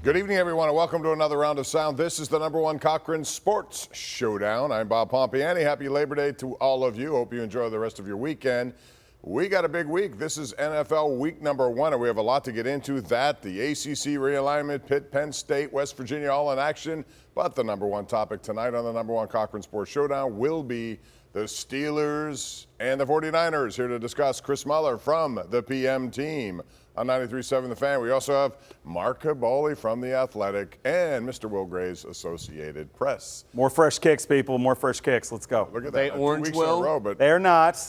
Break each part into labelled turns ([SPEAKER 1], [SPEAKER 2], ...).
[SPEAKER 1] Good evening, everyone, and welcome to another round of sound. This is the #1 Cochran Sports Showdown. I'm Bob Pompiani. Happy Labor Day to all of you. Hope you enjoy the rest of your weekend. We got a big week. This is NFL week #1, and we have a lot to get into. That, the ACC realignment, Pitt, Penn State, West Virginia all in action. But the #1 topic tonight on the #1 Cochran Sports Showdown will be the Steelers and the 49ers. Here to discuss, Chris Muller from the PM team on 93.7 The Fan. We also have Mark Caboli from The Athletic and Mr. Will Gray's Associated Press.
[SPEAKER 2] More fresh kicks, people. More fresh kicks. Let's go.
[SPEAKER 1] Look at
[SPEAKER 3] They
[SPEAKER 1] that.
[SPEAKER 3] orange,
[SPEAKER 1] 2 weeks
[SPEAKER 3] Will?
[SPEAKER 1] in a row, but
[SPEAKER 2] They're not.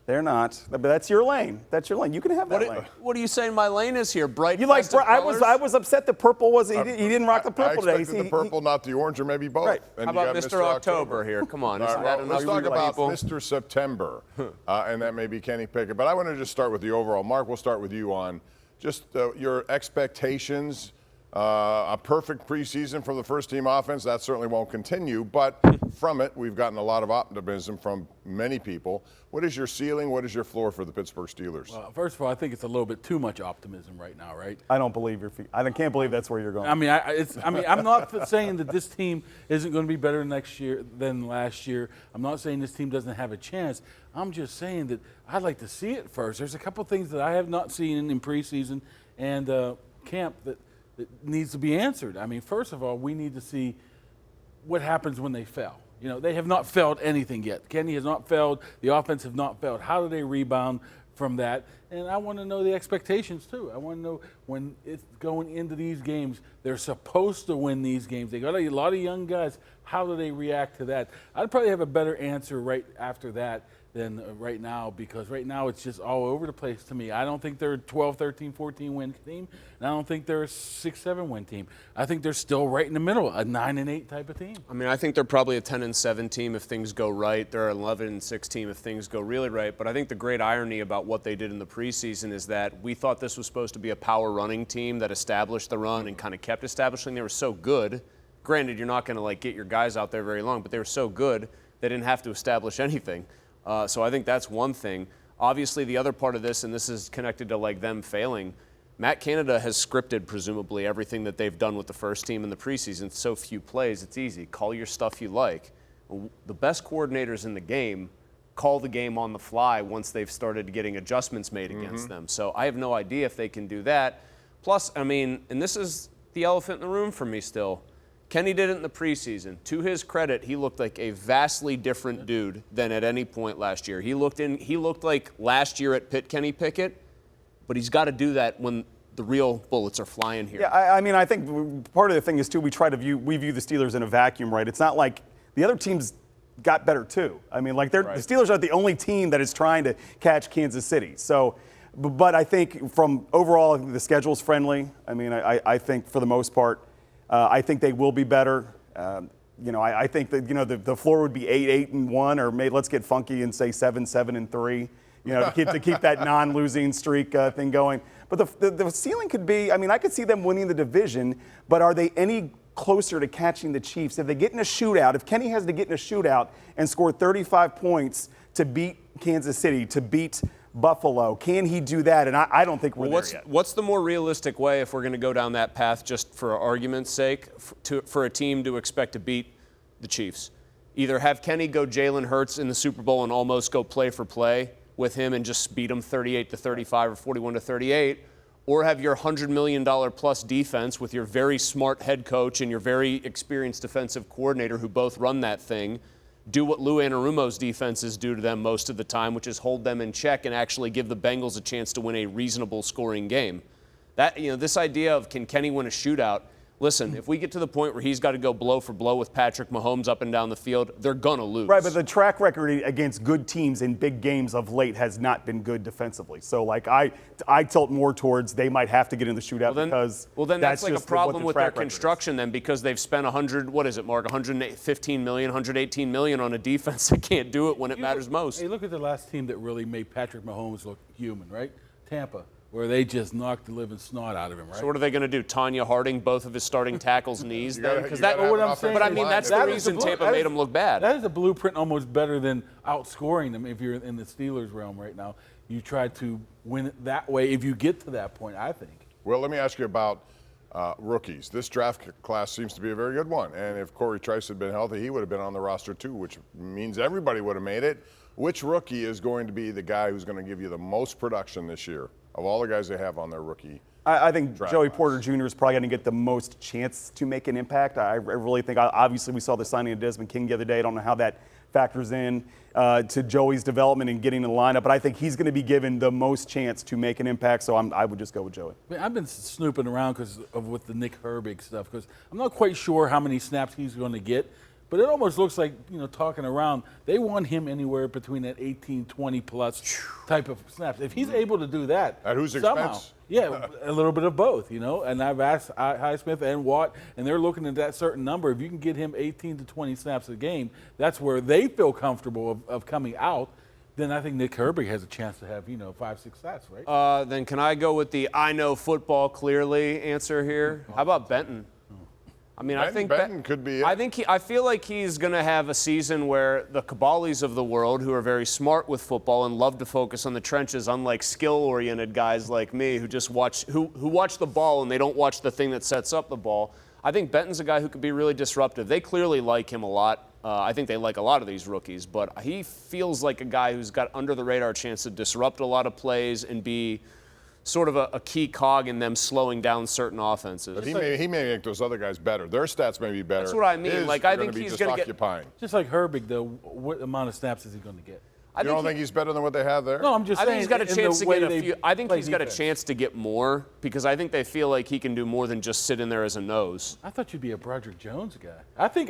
[SPEAKER 2] They're not. But that's your lane. That's your lane. You can have that lane.
[SPEAKER 3] What are you saying my lane is here? Bright,
[SPEAKER 2] You like?
[SPEAKER 3] festive
[SPEAKER 2] I was
[SPEAKER 3] colors?
[SPEAKER 2] upset the purple was. He didn't rock the purple
[SPEAKER 1] I
[SPEAKER 2] today.
[SPEAKER 1] expected the purple, not the orange, or maybe both.
[SPEAKER 2] Right.
[SPEAKER 1] And
[SPEAKER 3] How
[SPEAKER 1] you
[SPEAKER 3] about
[SPEAKER 1] got
[SPEAKER 3] Mr. October here? Come on,
[SPEAKER 1] All
[SPEAKER 3] isn't
[SPEAKER 1] right,
[SPEAKER 3] that
[SPEAKER 1] well,
[SPEAKER 3] enough
[SPEAKER 1] let's talk
[SPEAKER 3] for
[SPEAKER 1] about
[SPEAKER 3] people?
[SPEAKER 1] Mr. September, and that may be Kenny Pickett. But I want to just start with the overall. Mark, we'll start with you on just your expectations. A perfect preseason from the first-team offense, that certainly won't continue. But from it, we've gotten a lot of optimism from many people. What is your ceiling? What is your floor for the Pittsburgh Steelers?
[SPEAKER 4] Well, first of all, I think it's a little bit too much optimism right now, right?
[SPEAKER 2] I don't believe your feet. I can't believe that's where you're going.
[SPEAKER 4] I mean, I'm not saying that this team isn't going to be better next year than last year. I'm not saying this team doesn't have a chance. I'm just saying that I'd like to see it first. There's a couple things that I have not seen in preseason and camp that needs to be answered. I mean, first of all, we need to see what happens when they fail. You know, they have not failed anything yet. Kenny has not failed. The offense have not failed. How do they rebound from that? And I want to know the expectations, too. I want to know when it's going into these games, they're supposed to win these games. They got a lot of young guys. How do they react to that? I'd probably have a better answer right after that than right now, because right now it's just all over the place to me. I don't think they're a 12, 13, 14 win team, and I don't think they're a 6, 7 win team. I think they're still right in the middle, a 9-8 type of team.
[SPEAKER 3] I mean, I think they're probably a 10-7 team if things go right. They're an 11-6 team if things go really right. But I think the great irony about what they did in the preseason is that we thought this was supposed to be a power running team that established the run and kind of kept establishing. They were so good. Granted, you're not going to get your guys out there very long, but they were so good they didn't have to establish anything. So I think that's one thing. Obviously, the other part of this, and this is connected to them failing, Matt Canada has scripted presumably everything that they've done with the first team in the preseason. So few plays, it's easy. Call your stuff you like. The best coordinators in the game call the game on the fly once they've started getting adjustments made against them. So I have no idea if they can do that. Plus, I mean, and this is the elephant in the room for me still, Kenny did it in the preseason. To his credit, he looked like a vastly different dude than at any point last year. He looked like last year at Pitt, Kenny Pickett, but he's got to do that when the real bullets are flying here.
[SPEAKER 2] Yeah, I mean, I think part of the thing is, too, we view the Steelers in a vacuum, right? It's not like the other teams got better, too. I mean, the Steelers aren't the only team that is trying to catch Kansas City. So, but I think from overall, the schedule's friendly. I mean, I think for the most part, I think they will be better. I think that the floor would be 8-1, or maybe let's get funky and say 7-3. To keep that non-losing streak thing going. But the ceiling could be. I mean, I could see them winning the division, but are they any closer to catching the Chiefs? If they get in a shootout, if Kenny has to get in a shootout and score 35 points to beat Kansas City, to beat Buffalo, can he do that? And I don't think we're there yet.
[SPEAKER 3] What's the more realistic way, if we're going to go down that path, just for argument's sake, for a team to expect to beat the Chiefs? Either have Kenny go Jalen Hurts in the Super Bowl and almost go play for play with him and just beat him 38-35 or 41-38, or have your $100 million plus defense with your very smart head coach and your very experienced defensive coordinator who both run that thing do what Lou Anarumo's defenses do to them most of the time, which is hold them in check and actually give the Bengals a chance to win a reasonable scoring game. This idea of can Kenny win a shootout, listen, if we get to the point where he's got to go blow for blow with Patrick Mahomes up and down the field, they're going to lose.
[SPEAKER 2] Right, but the track record against good teams in big games of late has not been good defensively. So, I tilt more towards they might have to get in the shootout because
[SPEAKER 3] that's like a
[SPEAKER 2] just
[SPEAKER 3] problem
[SPEAKER 2] what the
[SPEAKER 3] with their
[SPEAKER 2] track record is.
[SPEAKER 3] construction then, because they've spent $115 million, $118 million on a defense that can't do it when it matters most.
[SPEAKER 4] Hey, look at the last team that really made Patrick Mahomes look human, right? Tampa, where they just knocked the living snot out of him, right?
[SPEAKER 3] So what are they going to do? Tanya Harding both of his starting tackles' knees then?
[SPEAKER 1] Because
[SPEAKER 4] But I mean,
[SPEAKER 3] that's the reason Tampa made him look bad.
[SPEAKER 4] That is a blueprint almost better than outscoring them if you're in the Steelers realm right now. You try to win it that way if you get to that point, I think.
[SPEAKER 1] Well, let me ask you about rookies. This draft class seems to be a very good one. And if Corey Trice had been healthy, he would have been on the roster too, which means everybody would have made it. Which rookie is going to be the guy who's going to give you the most production this year of all the guys they have on their rookie?
[SPEAKER 2] I think Joey
[SPEAKER 1] class?
[SPEAKER 2] Porter Jr. is probably going to get the most chance to make an impact. I really think, obviously, we saw the signing of Desmond King the other day. I don't know how that factors in to Joey's development and getting in the lineup, but I think he's going to be given the most chance to make an impact, so I would just go with Joey.
[SPEAKER 4] I mean, I've been snooping around with the Nick Herbig stuff because I'm not quite sure how many snaps he's going to get. But it almost looks like, talking around, they want him ananywhere between that 18, 20 plus type of snaps. If he's able to do that,
[SPEAKER 1] at whose
[SPEAKER 4] somehow,
[SPEAKER 1] expense?
[SPEAKER 4] Yeah, a little bit of both, And I've asked Highsmith and Watt, and they're looking at that certain number. If you can get him 18 to 20 snaps a game, that's where they feel comfortable of coming out. Then I think Nick Herbig has a chance to have, 5, 6 stats, right?
[SPEAKER 3] Then can I go with the I know football clearly answer here? How about Benton? I mean, I think
[SPEAKER 1] Benton could be it.
[SPEAKER 3] I feel like he's going to have a season where the Caballis of the world, who are very smart with football and love to focus on the trenches, unlike skill-oriented guys like me who just watch the ball and they don't watch the thing that sets up the ball. I think Benton's a guy who could be really disruptive. They clearly like him a lot. I think they like a lot of these rookies, but he feels like a guy who's got under-the-radar chance to disrupt a lot of plays and be sort of a key cog in them slowing down certain offenses.
[SPEAKER 1] But he may make those other guys better. Their stats may be better.
[SPEAKER 3] That's what I mean.
[SPEAKER 1] His
[SPEAKER 3] Like, I
[SPEAKER 1] are
[SPEAKER 3] think
[SPEAKER 1] gonna be
[SPEAKER 3] he's
[SPEAKER 1] just
[SPEAKER 3] going to get
[SPEAKER 1] occupying.
[SPEAKER 4] Just like Herbig, though, what amount of snaps is he going to get?
[SPEAKER 1] You don't think he's better than what they have there?
[SPEAKER 4] No, I'm just
[SPEAKER 3] I
[SPEAKER 4] saying.
[SPEAKER 3] think he's got a chance to get a few. I think he's got a
[SPEAKER 4] defense.
[SPEAKER 3] chance to get more because I think they feel like he can do more than just sit in there as a nose.
[SPEAKER 4] I thought you'd be a Broderick Jones guy. I think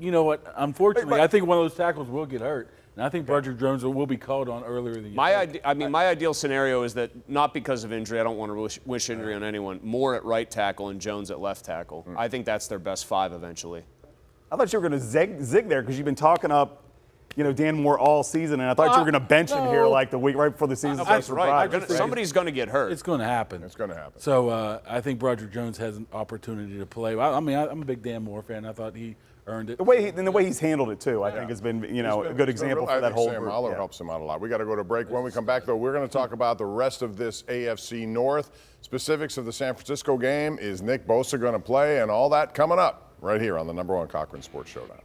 [SPEAKER 4] you know what? Unfortunately, I think one of those tackles will get hurt, and I think Broderick Jones will be called on earlier than you.
[SPEAKER 3] My ideal scenario is that not because of injury. I don't want to wish injury on anyone. More at right tackle and Jones at left tackle. I think that's their best 5 eventually.
[SPEAKER 2] I thought you were going to zig there because you've been talking up, Dan Moore all season, and I thought you were going to bench him here like the week right before the season.
[SPEAKER 3] That's right. Somebody's going to get hurt.
[SPEAKER 4] It's going to happen.
[SPEAKER 1] It's going to happen.
[SPEAKER 4] So I think Broderick Jones has an opportunity to play. I'm a big Dan Moore fan. I thought he earned it.
[SPEAKER 2] The way he's handled it too, I think has been a good example for that whole
[SPEAKER 1] Sam
[SPEAKER 2] group.
[SPEAKER 1] Aller helps him out a lot. We got to go to break. When we come back, though, we're going to talk about the rest of this AFC North. Specifics of the San Francisco game. Is Nick Bosa going to play? And all that coming up right here on the #1 Cochran Sports Showdown.